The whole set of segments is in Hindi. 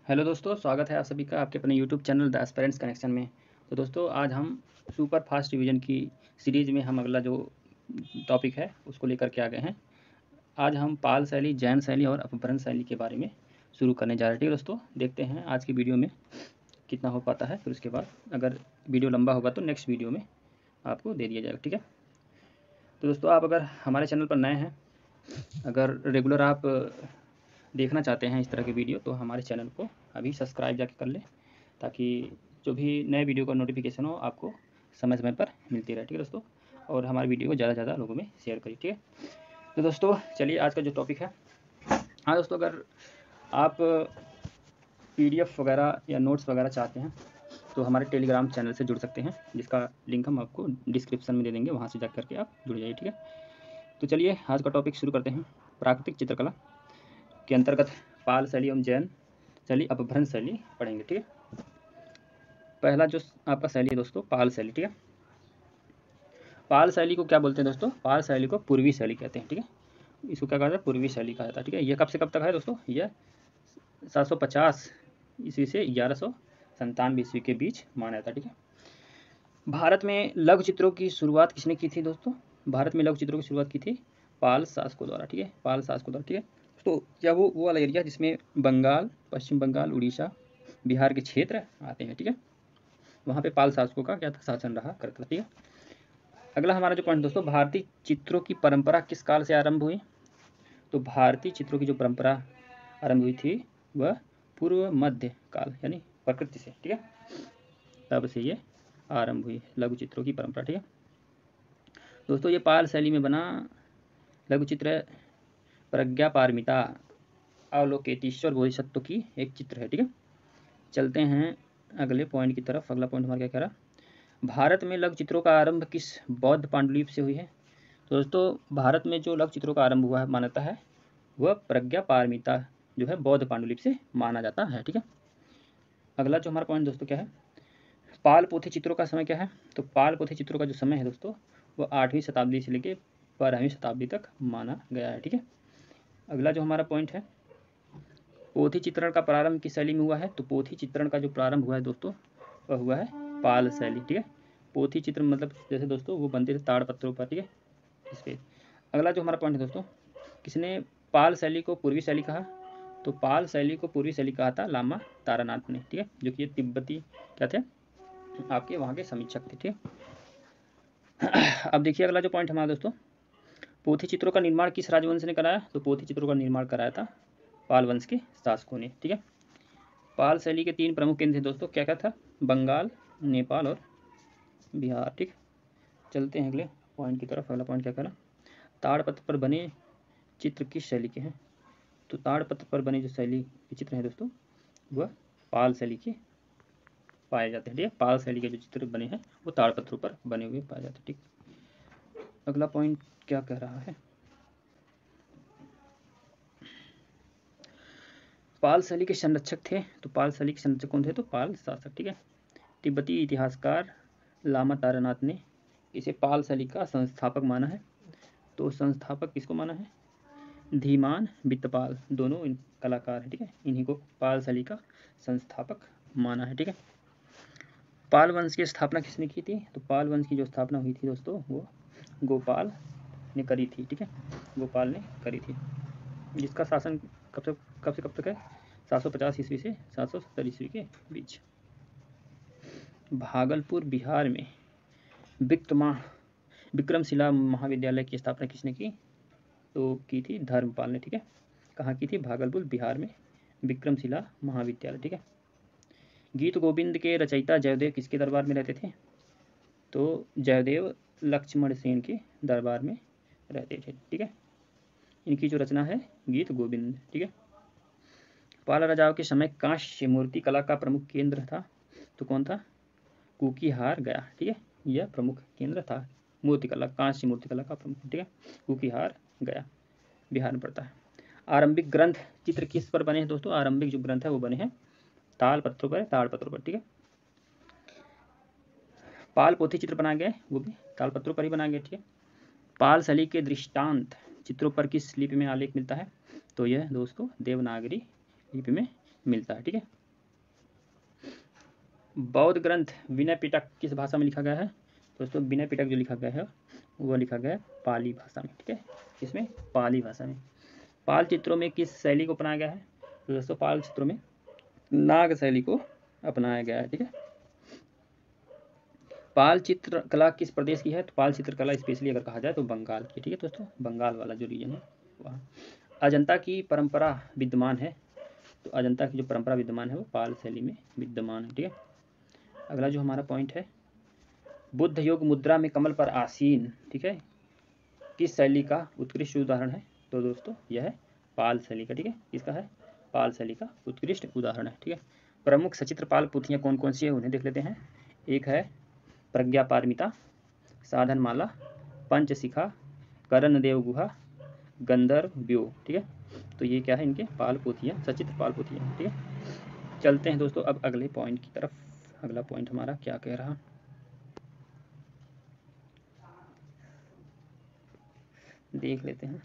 हेलो दोस्तों, स्वागत है आप सभी का आपके अपने YouTube channel the aspirants connection में। तो दोस्तों आज हम सुपर फास्ट रिवीजन की सीरीज़ में हम अगला जो टॉपिक है उसको लेकर के आ गए हैं। आज हम पाल शैली, जैन शैली और अपभ्रंश शैली के बारे में शुरू करने जा रहे हैं। ठीक है दोस्तों, देखते हैं आज की वीडियो में कितना हो पाता है। फिर उसके बाद अगर वीडियो लंबा होगा तो नेक्स्ट वीडियो में आपको दे दिया जाएगा। ठीक है, तो दोस्तों आप अगर हमारे चैनल पर नए हैं, अगर रेगुलर आप देखना चाहते हैं इस तरह के वीडियो, तो हमारे चैनल को अभी सब्सक्राइब जाके कर लें, ताकि जो भी नए वीडियो का नोटिफिकेशन हो आपको समय समय पर मिलती रहे। ठीक है दोस्तों, और हमारे वीडियो को ज़्यादा से ज़्यादा लोगों में शेयर करिए। ठीक है, तो दोस्तों चलिए आज का जो टॉपिक है। हाँ दोस्तों, अगर आप PDF वगैरह या नोट्स वगैरह चाहते हैं तो हमारे टेलीग्राम चैनल से जुड़ सकते हैं, जिसका लिंक हम आपको डिस्क्रिप्शन में दे देंगे, वहाँ से जा करके आप जुड़ जाइए। ठीक है, तो चलिए आज का टॉपिक शुरू करते हैं। प्राकृतिक चित्रकला के अंतर्गत पाल शैली एवं जैन शैली, अपभ्रंश शैली पढ़ेंगे। ठीक है, पहला जो आपका शैली है दोस्तों, पाल शैली। ठीक है, पाल शैली को क्या बोलते हैं दोस्तों? पाल शैली को पूर्वी शैली कहते हैं। ठीक है, इसको क्या कहते हैं? पूर्वी शैली कहा जाता है। ठीक है, यह कब से कब तक है दोस्तों? यह 750 ईस्वी से 1197 ईस्वी के बीच माना जाता है। ठीक है, भारत में लघु चित्रों की शुरुआत किसने की थी दोस्तों? भारत में लघु चित्रों की शुरुआत की थी पाल शासकों द्वारा। ठीक है, पाल शासकों द्वारा। ठीक है, तो क्या वो वाला एरिया जिसमें बंगाल, पश्चिम बंगाल, उड़ीसा, बिहार के क्षेत्र आते हैं। ठीक है, वहाँ पे पाल शासकों का क्या था? शासन रहा करता। ठीक है, अगला हमारा जो पॉइंट दोस्तों, भारतीय चित्रों की परंपरा किस काल से आरंभ हुई? तो भारतीय चित्रों की जो परंपरा आरंभ हुई थी वह पूर्व मध्य काल यानी प्रकृति से। ठीक है, तब से ये आरंभ हुई लघु चित्रों की परंपरा। ठीक है दोस्तों, ये पाल शैली में बना लघु चित्र प्रज्ञा पारमिता अवलोकेतेश्वर बोधिसत्व की एक चित्र है। ठीक है, चलते हैं अगले पॉइंट की तरफ। अगला पॉइंट हमारा क्या कह रहा? भारत में लघु चित्रों का आरंभ किस बौद्ध पांडुलिपि से हुई है? तो दोस्तों भारत में जो लघु चित्रों का आरंभ हुआ है मानता है वह प्रज्ञा पारमिता जो है बौद्ध पांडुलिपि से माना जाता है। ठीक है, अगला जो हमारा पॉइंट दोस्तों क्या है? पाल पोथी चित्रों का समय क्या है? तो पाल पोथी चित्रों का जो समय है दोस्तों वह 8वीं शताब्दी से लेकर 12वीं शताब्दी तक माना गया है। ठीक है, अगला जो हमारा पॉइंट है, पोथी चित्रण का प्रारंभ किस शैली में हुआ है? तो पोथी चित्रण का जो प्रारंभ हुआ है दोस्तों वह हुआ है पाल शैली। ठीक है, पोथी चित्र मतलब जैसे दोस्तों वो बनते थे ताड़ पत्रों पर। ठीक है, इस पे अगला जो हमारा पॉइंट है दोस्तों, किसने पाल शैली को पूर्वी शैली कहा? तो पाल शैली को पूर्वी शैली कहा था लामा तारानाथ ने। ठीक है, जो कि ये तिब्बती क्या थे? आपके वहाँ के समीक्षक थे। ठीक है, अब देखिए अगला जो पॉइंट हमारा दोस्तों, पोथी चित्रों का निर्माण किस राजवंश ने कराया? तो पोथी चित्रों का निर्माण कराया था पाल वंश के शासकों ने। ठीक है, पाल शैली के 3 प्रमुख केंद्र थे दोस्तों, क्या क्या था? बंगाल, नेपाल और बिहार। ठीक, चलते हैं अगले पॉइंट की तरफ। अगला पॉइंट क्या करा? ताड़पत्र पर बने चित्र किस शैली के हैं? तो ताड़पत्र पर बने जो शैली के चित्र हैं दोस्तों वह पाल शैली के पाए जाते हैं। ठीक है, पाल शैली के जो चित्र बने हैं वो ताड़पत्रों पर बने हुए पाए जाते हैं। ठीक, अगला पॉइंट क्या कह रहा है? पाल शैली के संरक्षक थे, तो पाल शैली के संरक्षक कौन थे? तो पाल शासक। ठीक है, तिब्बती इतिहासकार लामा तारानाथ ने इसे पाल शैली का संस्थापक माना है। तो संस्थापक किसको माना है? धीमान वित्तपाल, दोनों इन कलाकार हैं। ठीक है, इन्हीं को पाल शैली का संस्थापक माना है। ठीक है, पाल वंश की स्थापना किसने की थी? तो पाल वंश की जो स्थापना हुई थी दोस्तों वो गोपाल ने करी थी। ठीक है, गोपाल ने करी थी, जिसका शासन कब से कब तक है? 750 ईस्वी से 770 ईस्वी के बीच। भागलपुर बिहार में विक्रमशिला महाविद्यालय की स्थापना किसने की? तो की थी धर्मपाल ने। ठीक है, कहाँ की थी? भागलपुर बिहार में विक्रमशिला महाविद्यालय। ठीक है, गीत गोविंद के रचयिता जयदेव किसके दरबार में रहते थे? तो जयदेव लक्ष्मण सेन के दरबार में रहते थे। ठीक है, इनकी जो रचना है गीत गोविंद। ठीक है, पाल राजाओं के समय कांस्य मूर्ति कला का प्रमुख केंद्र था, तो कौन था? कुकीहार गया। ठीक है, यह प्रमुख केंद्र था मूर्तिकला, कांस्य मूर्तिकला का प्रमुख। ठीक है, कुकीहार गया बिहार में पड़ता है। आरंभिक ग्रंथ चित्र किस पर बने हैं दोस्तों? आरंभिक जो ग्रंथ है वो बने हैं ताल पत्रों पर, ताड़ पत्रों पर। ठीक है, पाल पोथी चित्र बनाए गए वो भी ताल पत्रों पर ही बनाए गए। ठीक है, पाल शैली के दृष्टांत चित्रों पर किस लिपि में आलेख मिलता है? तो यह दोस्तों देवनागरी लिपि में मिलता है। ठीक है, बौद्ध ग्रंथ विनय पिटक किस भाषा में लिखा गया है? दोस्तों विनय पिटक जो लिखा गया है वो लिखा गया है पाली भाषा में, ठीक है, इसमें पाली भाषा में। पाल चित्रों में किस शैली को अपनाया गया है? तो दोस्तों पाल चित्रों में नाग शैली को अपनाया गया है, ठीक है। पाल चित्रकला किस प्रदेश की है? तो पाल चित्रकला स्पेशली अगर कहा जाए तो बंगाल की, ठीक है दोस्तों, बंगाल वाला जो रीजन है वहाँ। अजंता की परंपरा विद्यमान है, तो अजंता की जो परंपरा विद्यमान है वो पाल शैली में विद्यमान है, ठीक है। अगला जो हमारा पॉइंट है, बुद्ध योग मुद्रा में कमल पर आसीन, ठीक है, किस शैली का उत्कृष्ट उदाहरण है? तो दोस्तों यह है पाल शैली का, ठीक है, इसका है पाल शैली का उत्कृष्ट उदाहरण है, ठीक है। प्रमुख सचित्र पाल पोथियाँ कौन कौन सी है उन्हें देख लेते हैं। एक है प्रज्ञा पारमिता, साधन माला, पंचशिखा, करण देव गुहा, गंधर्व व्यूह, ठीक है। तो ये क्या है इनके पाल पोथियाँ, सचित्र पाल पोथियाँ, ठीक है। चलते हैं दोस्तों अब अगले पॉइंट की तरफ। अगला पॉइंट हमारा क्या कह रहा, देख लेते हैं।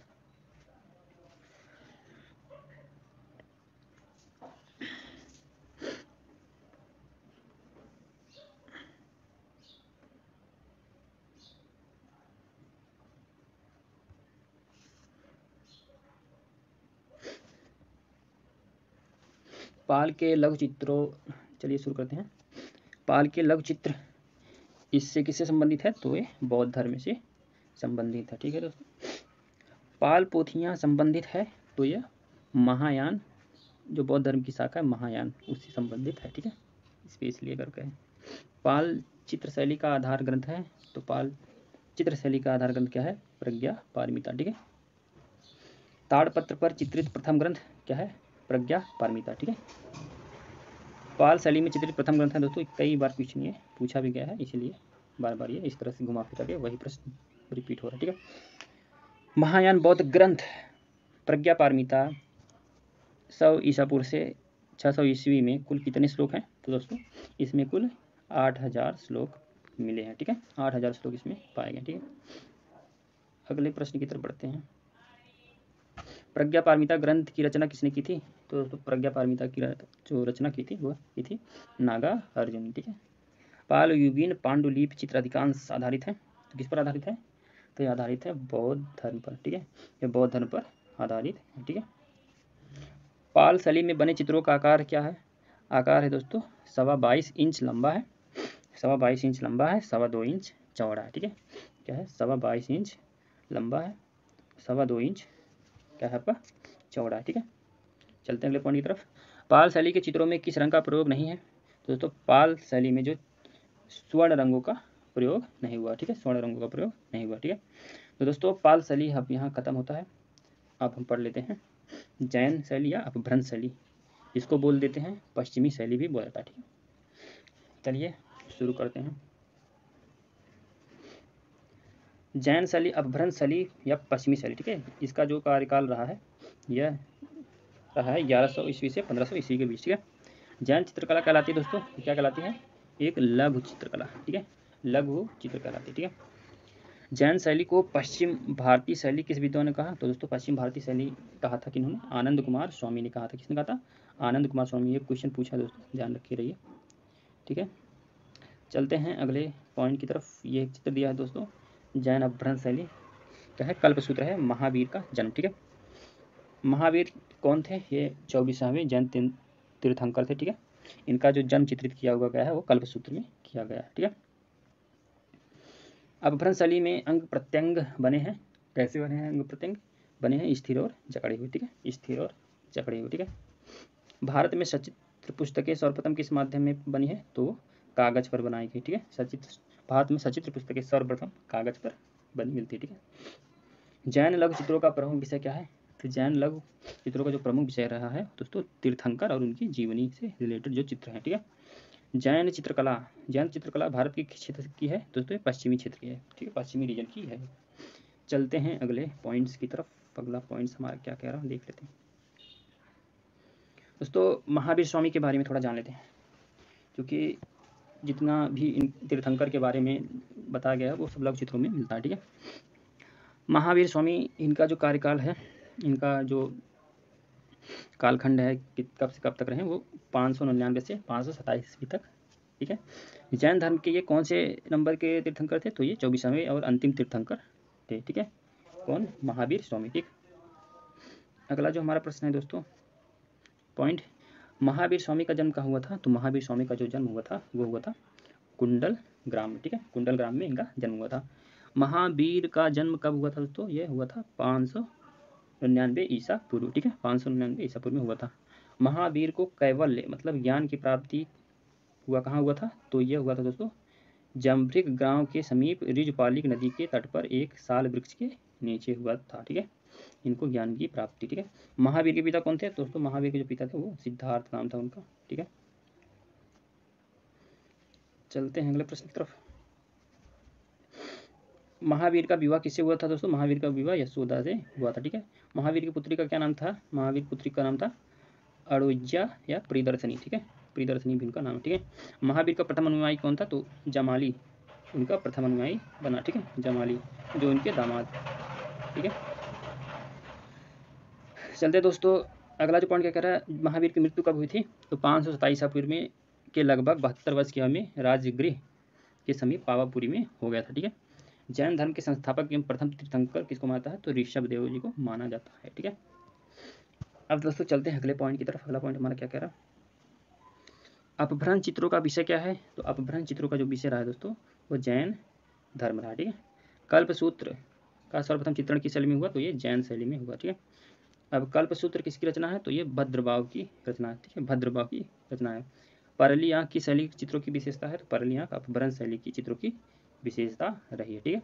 पाल के लघु चित्रों, चलिए शुरू करते हैं। पाल के लघु चित्र इससे किससे संबंधित है? तो ये बौद्ध धर्म से संबंधित है, ठीक है दोस्तों। पाल पोथियाँ संबंधित है तो यह महायान जो बौद्ध धर्म की शाखा है महायान उससे संबंधित है, ठीक है, स्पेशली अगर कहें। पाल चित्रशैली का आधार ग्रंथ है, तो पाल चित्रशैली का आधार ग्रंथ क्या है? प्रज्ञा पारमिता, ठीक है। ताड़पत्र पर चित्रित प्रथम ग्रंथ क्या है? प्रज्ञा पारमिता, ठीक है। पाल शैली में चित्रित प्रथम ग्रंथ है दोस्तों, कई बार क्वेश्चन ये पूछा भी गया है, इसीलिए बार बार ये इस तरह से घुमा फिरा के वही प्रश्न रिपीट हो रहा है, ठीक है। महायान बौद्ध ग्रंथ प्रज्ञा पारमिता 100 ईसा पूर्व से 600 ईस्वी में कुल कितने श्लोक हैं? तो दोस्तों इसमें कुल 8000 श्लोक मिले हैं, ठीक है, 8000 श्लोक इसमें पाए गए, ठीक है। अगले प्रश्न की तरफ बढ़ते हैं। प्रज्ञा पारमिता ग्रंथ की रचना किसने की थी? तो दोस्तों प्रज्ञा पारमिता की जो रचना की थी वो की थी नागा अर्जुन, ठीक है। पाल युगीन पांडुलिपि चित्र अधिकांश आधारित है, तो किस पर आधारित है? तो ये आधारित है बौद्ध धर्म पर, ठीक है, ये बौद्ध धर्म पर आधारित है, ठीक है। पाल शैली में बने चित्रों का आकार क्या है? आकार है दोस्तों 22.25 इंच लंबा है, 22.25 इंच लंबा है, 2.25 इंच चौड़ा है, ठीक है। क्या है? 22.25 इंच लंबा है, 2.25 इंच क्या है आपका चौड़ा है, ठीक है। चलते हैं अगले पॉइंट की तरफ। पाल शैली के चित्रों में किस रंग का प्रयोग नहीं है? तो दोस्तों पाल शैली में जो स्वर्ण रंगों का प्रयोग नहीं हुआ, ठीक है, स्वर्ण रंगों का प्रयोग नहीं हुआ, ठीक है। तो दोस्तों पाल शैली अब यहाँ खत्म होता है। अब हम पढ़ लेते हैं जैन शैली या अपभ्रंश शैली, इसको बोल देते हैं पश्चिमी शैली भी बोला जाता है, ठीक है। चलिए शुरू करते हैं। जैन शैली, अपभ्रंश शैली या पश्चिमी शैली, ठीक है, इसका जो कार्यकाल रहा है यह रहा है 1100 ईस्वी से 1500 ईस्वी के बीच, ठीक है। जैन चित्रकला कहलाती है दोस्तों, क्या कहलाती है? एक लघु चित्रकला, ठीक है, लघु चित्र कहलाती है, ठीक है। जैन शैली को पश्चिम भारतीय शैली किस विद्वान ने कहा? तो दोस्तों पश्चिम भारतीय शैली कहा था किन्होंने? आनंद कुमार स्वामी ने कहा था। किसने कहा था? आनंद कुमार स्वामी। ये क्वेश्चन पूछा दोस्तों, ध्यान रखे रहिए, ठीक है। चलते हैं अगले पॉइंट की तरफ। ये एक चित्र दिया है दोस्तों, जैन अपभ्रंश शैली क्या है? कल्पसूत्र है महावीर का जन्म, ठीक है। महावीर कौन थे? ये 24वें जैन तीर्थंकर थे, ठीक है। इनका जो जन्म चित्रित किया हुआ गया है वो कल्पसूत्र में किया गया है, ठीक है। अपभ्रंश शैली में अंग प्रत्यंग बने हैं, कैसे बने हैं अंग प्रत्यंग? बने हैं स्थिर और जकड़े हुए, ठीक है, स्थिर और जकड़े हुए, ठीक है। भारत में सचित्र पुस्तकें सर्वप्रथम किस माध्यम में बनी है? तो कागज पर बनाई गई, ठीक है। सचित्र भारत में सचित्र पुस्तकें सर्वप्रथम कागज पर बनी मिलती है, ठीक है। जैन लघु चित्रों का प्रमुख विषय क्या है? तो जैन लघु चित्रों का जो प्रमुख विषय रहा है दोस्तों तीर्थंकर और उनकी जीवनी से रिलेटेड जो चित्र हैं, ठीक है। जैन चित्रकला भारत के क्षेत्र की है दोस्तों, पश्चिमी क्षेत्र की है, ठीक है, पश्चिमी रीजन की है। चलते हैं अगले पॉइंट्स की तरफ। अगला पॉइंट्स हमारा क्या कह रहा है देख लेते हैं दोस्तों। महावीर स्वामी के बारे में थोड़ा जान लेते हैं, क्योंकि जितना भी इन तीर्थंकर के बारे में बताया गया है वो सब लघु चित्रों में मिलता है, ठीक है। महावीर स्वामी, इनका जो कार्यकाल है, इनका जो कालखंड है कब से कब तक रहे, वो 599 से 527 ईस्वी तक ठीक है। जैन धर्म के ये कौन से नंबर के तीर्थंकर थे? तो ये 24वें और अंतिम तीर्थंकर थे, ठीक है। कौन? महावीर स्वामी, ठीक। अगला जो हमारा प्रश्न है दोस्तों, पॉइंट, महावीर स्वामी का जन्म कहाँ हुआ था? तो महावीर स्वामी का जो जन्म हुआ था वो हुआ था कुंडल ग्राम में, ठीक है। कुंडल ग्राम में इनका जन्म हुआ था। महावीर का जन्म कब हुआ था दोस्तों? ये हुआ था 599 ईसा पूर्व, ठीक है। 599 ईसा पूर्व में हुआ था। महावीर को कैवल्य मतलब ज्ञान की प्राप्ति हुआ कहाँ हुआ था? तो यह हुआ था दोस्तों जम्भृग गांव के समीप ऋजपालिक नदी के तट पर एक साल वृक्ष के नीचे हुआ था, ठीक है। इनको ज्ञान की प्राप्ति, ठीक है। महावीर के पिता कौन थे दोस्तों? महावीर के जो पिता थे वो सिद्धार्थ नाम था उनका, ठीक है। चलते हैं अगले प्रश्न की तरफ। महावीर का विवाह किससे हुआ था दोस्तों? महावीर का विवाह यशोदा से हुआ था, ठीक है। महावीर की पुत्री का क्या नाम था? महावीर पुत्री का नाम था अड़ोज्या या प्रियदर्शनी, ठीक है। प्रियदर्शनी भी उनका नाम, ठीक है। महावीर का प्रथम अनुयायी कौन था? तो जमाली उनका प्रथम अनुयायी बना, ठीक है। जमाली जो उनके दामाद, ठीक है। चलते दोस्तों, अगला जो पॉइंट क्या कह रहा है, महावीर की मृत्यु कब हुई थी? तो 527 ईसा पूर्व में के लगभग 72 वर्ष की आयु में राजगृह के समीप पावापुरी में हो गया था, ठीक है। जैन धर्म के संस्थापक एवं प्रथम तीर्थंकर किसको मानता है? तो ऋषभ देव जी को माना जाता है, ठीक है। अब दोस्तों चलते हैं अगले पॉइंट की तरफ। अगला पॉइंट हमारा क्या कह रहा है, अपभ्रंश चित्रों का विषय क्या है? तो अपभ्रंश चित्रों का जो विषय रहा है दोस्तों वो जैन धर्म रहा, ठीक है। कल्पसूत्र का सर्वप्रथम चित्रण किस शैली में हुआ? तो ये जैन शैली में हुआ, ठीक है। अब कल्पसूत्र किसकी रचना है? तो ये भद्रबाहु की रचना है, ठीक है। भद्रबाहु की रचना है। परली आंख की शैली के चित्रों की विशेषता है? तो परली आंख अपभ्रंश शैली की चित्रों की विशेषता रही है, ठीक है।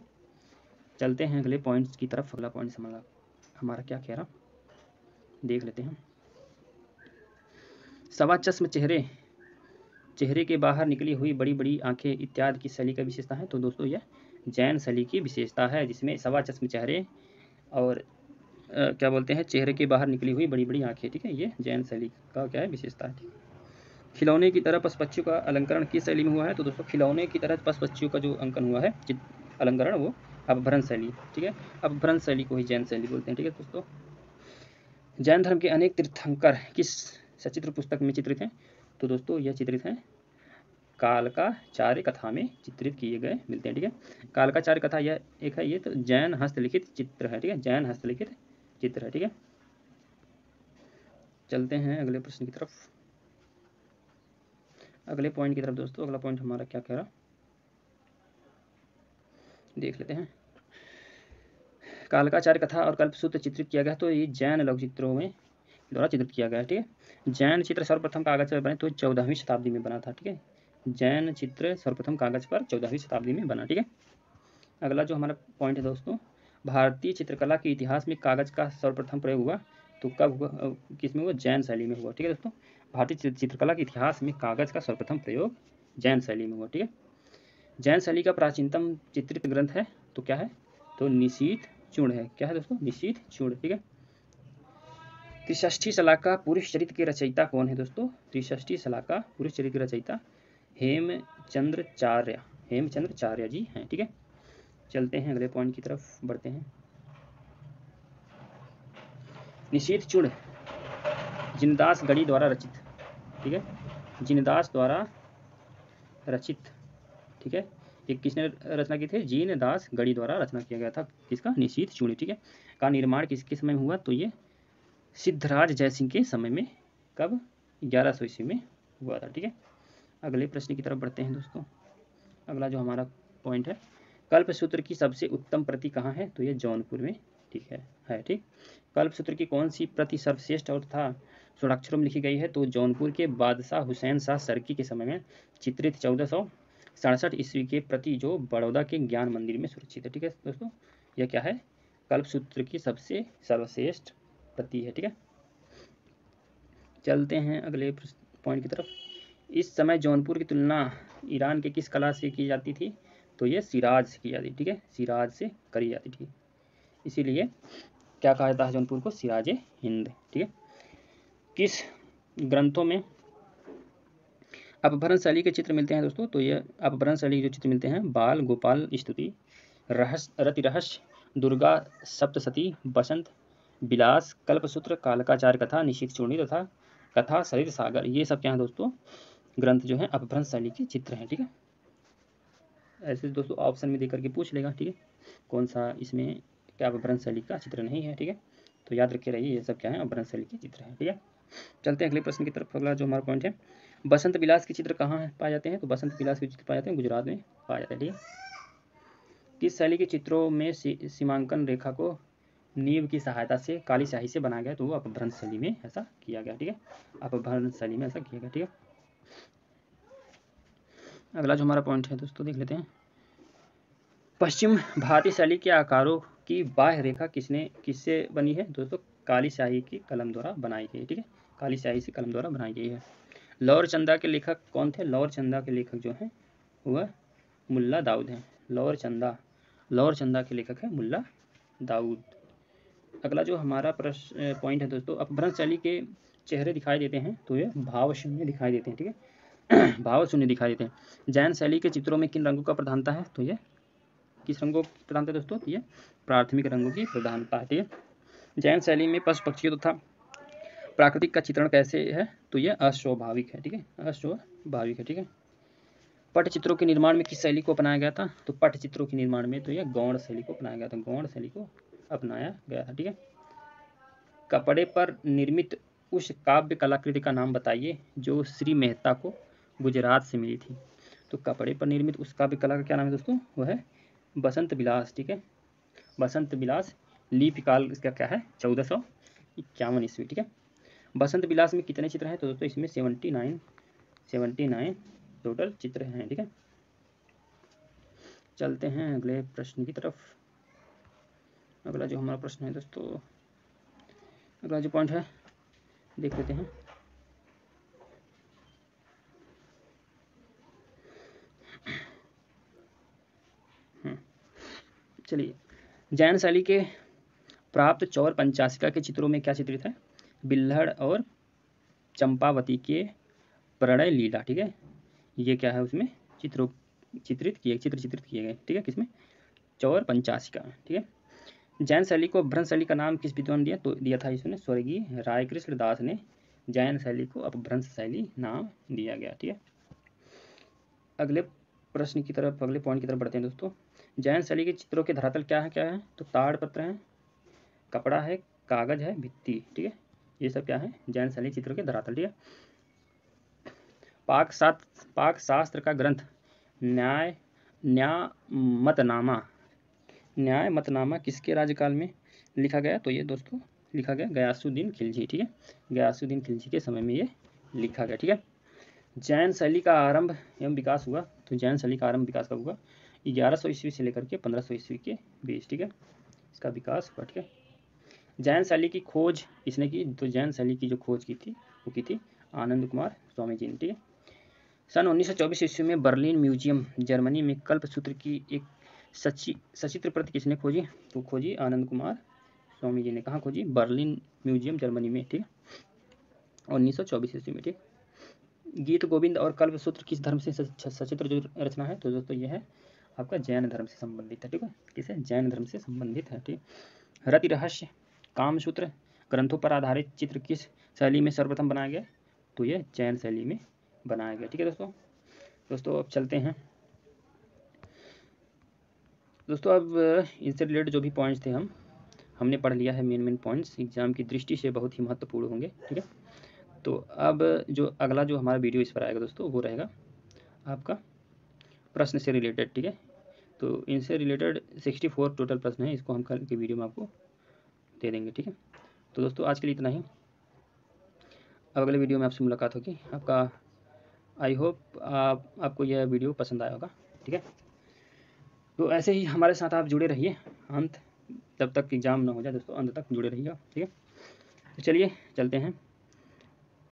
चलते हैं अगले पॉइंट्स की तरफ। अगला पॉइंट हमारा क्या कह रहा देख लेते हैं। सवा चश्म चेहरे के बाहर निकली हुई बड़ी बड़ी आंखें इत्यादि की शैली का विशेषता है? तो दोस्तों यह जैन शैली की विशेषता है, जिसमें सवा चश्म चेहरे और क्या बोलते हैं चेहरे के बाहर निकली हुई बड़ी बड़ी आंखें, ठीक है। ये जैन शैली का क्या है विशेषता है, ठीक है। खिलौने की तरह पशु पक्षियों का अलंकरण किस शैली में हुआ है? तो दोस्तों खिलौने की तरह पशु पक्षियों का जो अंकन हुआ है अलंकरण वो अपभ्रंश शैली, ठीक है। अपभ्रंश शैली को ही जैन शैली बोलते हैं, ठीक है दोस्तों। जैन धर्म के अनेक तीर्थंकर किस सचित्र पुस्तक में चित्रित हैं? तो दोस्तों यह चित्रित हैं कालकाचार्य कथा में चित्रित किए गए मिलते हैं, ठीक है। कालकाचार्य कथा यह एक है, ये तो जैन हस्तलिखित चित्र है, ठीक है। जैन हस्तलिखित चित्र है, ठीक है। चलते हैं अगले प्रश्न की तरफ, अगले पॉइंट की तरफ दोस्तों। अगला पॉइंट हमारा क्या कह रहा देख लेते हैं। कालकाचार्य कथा और कल्पसूत्र चित्रित किया गया, तो ये जैन लघु चित्रों में द्वारा चित्रित किया गया, ठीक है। जैन चित्र सर्वप्रथम कागज पर बने तो 14वीं शताब्दी में बना था, ठीक है। जैन चित्र सर्वप्रथम कागज पर 14वीं शताब्दी में बना, ठीक है। अगला जो हमारा पॉइंट है दोस्तों, भारतीय चित्रकला के इतिहास में कागज का सर्वप्रथम प्रयोग हुआ तो कब हुआ, किस में हुआ? जैन शैली में हुआ, ठीक है दोस्तों। भारतीय चित्रकला के इतिहास में कागज का सर्वप्रथम प्रयोग जैन शैली में हुआ, ठीक है। जैन शैली का प्राचीनतम चित्रित ग्रंथ है तो क्या है? तो निशीथ चूर्ण है। क्या है दोस्तों? निशीथ चूर्ण, ठीक है। त्रिषष्ठी शलाका पुरुष चरित्र के रचयिता कौन है दोस्तों? त्रिषष्ठी शलाका पुरुष चरित्र के रचयिता हेमचंद्राचार्य जी हैं, ठीक है। चलते हैं अगले पॉइंट की तरफ बढ़ते हैं। निशीथ चूर्ण जिनदास गढ़ी द्वारा रचित, ठीक है। जिनदास द्वारा रचित, ठीक है। ये किसने रचना की थी? जिनदास गढ़ी द्वारा रचना किया गया था। किसका? निशीथ चूर्ण, ठीक है। का निर्माण किसके समय में हुआ? तो ये सिद्धराज जयसिंह के समय में। कब? 1100 ईस्वी में हुआ था, ठीक है। अगले प्रश्न की तरफ बढ़ते हैं दोस्तों। अगला जो हमारा पॉइंट है, कल्पसूत्र की सबसे उत्तम प्रति कहाँ है? तो ये जौनपुर में, ठीक है, ठीक। कल्पसूत्र की कौन सी प्रति सर्वश्रेष्ठ और तथा स्वराक्षरों में लिखी गई है? तो जौनपुर के बादशाह हुसैन शाह सरकी के समय में चित्रित 1467 ईस्वी के प्रति जो बड़ौदा के ज्ञान मंदिर में सुरक्षित है, ठीक है दोस्तों। यह क्या है? कल्पसूत्र की सबसे सर्वश्रेष्ठ प्रति है, ठीक है। चलते हैं अगले पॉइंट की तरफ। इस समय जौनपुर की तुलना ईरान के किस कला से की जाती थी? तो ये सिराज से की जाती, ठीक है। सिराज से करी जाती थी, इसीलिए क्या कहा जाता है जौनपुर को? सिराज हिंद, ठीक है। किस ग्रंथों में अपभ्रंश शैली के चित्र मिलते हैं दोस्तों? तो ये अपभ्रंश शैली के जो चित्र मिलते हैं, बाल गोपाल स्तुति, रति रहस्य, दुर्गा सप्तशती, बसंत विलास, कल्पसूत्र, कालकाचार्य कथा, निशीथ चूर्णी तथा कथा सरित सागर, ये सब क्या है दोस्तों? ग्रंथ जो है अपभ्रंश शैली के चित्र हैं। ठीक है, ऐसे दोस्तों ऑप्शन में दे करके पूछ लेगा। ठीक है, कौन सा इसमें क्या अपभ्रंश शैली का चित्र नहीं है। ठीक है, तो याद रखे रहिए ये सब क्या है, अपभ्रंश शैली के चित्र हैं। ठीक है, चलते हैं अगले प्रश्न की तरफ। अगला जो हमारा पॉइंट है, बसंत विलास के चित्र कहाँ पाए जाते हैं? तो बसंत विलास के चित्र पाए जाते हैं गुजरात में पाए जाते हैं। ठीक है, किस शैली के चित्रों में सीमांकन रेखा को नींव की सहायता से काली स्याही से बनाया गया? तो वो अपभ्रंश शैली में ऐसा किया गया। ठीक है, अपभ्रंश शैली में ऐसा किया गया। ठीक है, अगला जो हमारा पॉइंट है दोस्तों देख लेते हैं, पश्चिम भारतीय शैली के आकारों की बाह्य रेखा किससे बनी है? दोस्तों काली स्याही की कलम द्वारा बनाई गई। ठीक है, काली स्याही से कलम द्वारा बनाई गई है। लौर चंदा के लेखक कौन थे? लौर चंदा के लेखक जो हैं वह मुल्ला दाऊद हैं। लौर चंदा के लेखक है मुल्ला दाऊद। अगला जो हमारा प्रश्न पॉइंट है दोस्तों, अपभ्रंश शैली के चेहरे दिखाई देते हैं तो ये भाव शून्य दिखाई देते हैं। ठीक है, भाव शून्य दिखाई देते हैं। जैन शैली के चित्रों में किन रंगों का प्रधानता है? तो ये किस रंगों की प्रधानता है दोस्तों? तो ये प्राथमिक रंगों की प्रधानता है। ठीक है, जैन शैली में पशु पक्षियों तथा प्राकृतिक का चित्रण कैसे है? तो ये अस्वाभाविक है। ठीक है, अस्वाभाविक है। ठीक है, पटचित्रों के निर्माण में किस शैली को अपनाया गया था? तो पटचित्रों के निर्माण में तो यह गौड़ शैली को अपनाया गया था। गौड़ शैली को अपनाया गया था। ठीक है, कपड़े पर निर्मित उस काव्य कलाकृति का नाम बताइए जो श्री मेहता को गुजरात से मिली थी। तो कपड़े पर निर्मित उस काव्य कला का क्या नाम है दोस्तों? वह है बसंत विलास। ठीक है, बसंत विलास। लीप काल इसका क्या है? 1451 ईस्वी। ठीक है, बसंत विलास में कितने चित्र हैं? तो दोस्तों इसमें 79 टोटल चित्र हैं। ठीक है, चलते हैं अगले प्रश्न की तरफ। अगला जो हमारा प्रश्न है दोस्तों, अगला जो पॉइंट है देख लेते हैं। चलिए, जैन शैली के प्राप्त चौर पंचाशिका के चित्रों में क्या चित्रित है? बिल्हड़ और चंपावती के प्रणय लीला। ठीक है, ये क्या है उसमें चित्रित किए गए। ठीक है, किसमें? चौर पंचाशिका में। ठीक है, जैन शैली को अपभ्रंश शैली का नाम किस विद्वान दिया? तो दिया था इसने स्वर्गीय रायकृष्ण दास ने जैन शैली को अपभ्रंश शैली नाम दिया गया। ठीक है, अगले प्रश्न की तरफ, अगले पॉइंट की तरफ बढ़ते हैं दोस्तों। जैन शैली के चित्रों के धरातल क्या है? तो ताड़पत्र है, कपड़ा है, कागज है, भित्ति। ठीक है, ये सब क्या है? जैन शैली चित्रों के धरातल। ठीक है, पाक शास्त्र का ग्रंथ न्यायमतनामा किसके राज्यकाल में लिखा गया? तो ये दोस्तों लिखा गया गयासुद्दीन खिलजी। ठीक है, गयासुद्दीन खिलजी के समय में ये लिखा गया। ठीक है, जैन शैली का आरंभ एवं विकास हुआ। तो जैन शैली का आरंभ विकास कब हुआ? 1100 ईस्वी से लेकर के 1500 ईस्वी के बीच। ठीक है, इसका विकास हुआ। ठीक है, जैन शैली की खोज किसने की? तो जैन शैली की जो खोज की थी वो की थी आनंद कुमार स्वामी जी ने। ठीक है, सन 1924 ईस्वी में बर्लिन म्यूजियम जर्मनी में कल्पसूत्र की एक सचित्र प्रति किसने खोजी? तो खोजी आनंद कुमार स्वामी जी ने। कहाँ खोजी? बर्लिन म्यूजियम जर्मनी में। ठीक है, 1924 ईस्वी में। ठीक, गीत गोविंद और कल्पसूत्र किस धर्म से सचित्र जो रचना है? तो दोस्तों ये है आपका जैन धर्म से संबंधित है। ठीक है, किसे? जैन धर्म से संबंधित है। ठीक, रति रहस्य, कामसूत्र ग्रंथों पर आधारित चित्र किस शैली में सर्वप्रथम बनाया गया? तो ये जैन शैली में बनाया गया। ठीक है दोस्तों अब चलते हैं दोस्तों, अब इनसे रिलेटेड जो भी पॉइंट्स थे हमने पढ़ लिया है। मेन पॉइंट्स एग्जाम की दृष्टि से बहुत ही महत्वपूर्ण होंगे। ठीक है, तो अब जो अगला जो हमारा वीडियो इस पर आएगा दोस्तों वो रहेगा आपका प्रश्न से रिलेटेड। ठीक है, तो इनसे रिलेटेड 64 टोटल प्रश्न हैं, इसको हम कल के वीडियो में आपको दे देंगे। ठीक है, तो दोस्तों आज के लिए इतना ही। अब अगले वीडियो में आपसे मुलाकात होगी। आपका आई होप आपको यह वीडियो पसंद आया होगा। ठीक है, तो ऐसे ही हमारे साथ आप जुड़े रहिए अंत, जब तक एग्ज़ाम ना हो जाए दोस्तों, अंत तक जुड़े रहिएगा। ठीक है, तो चलिए चलते हैं।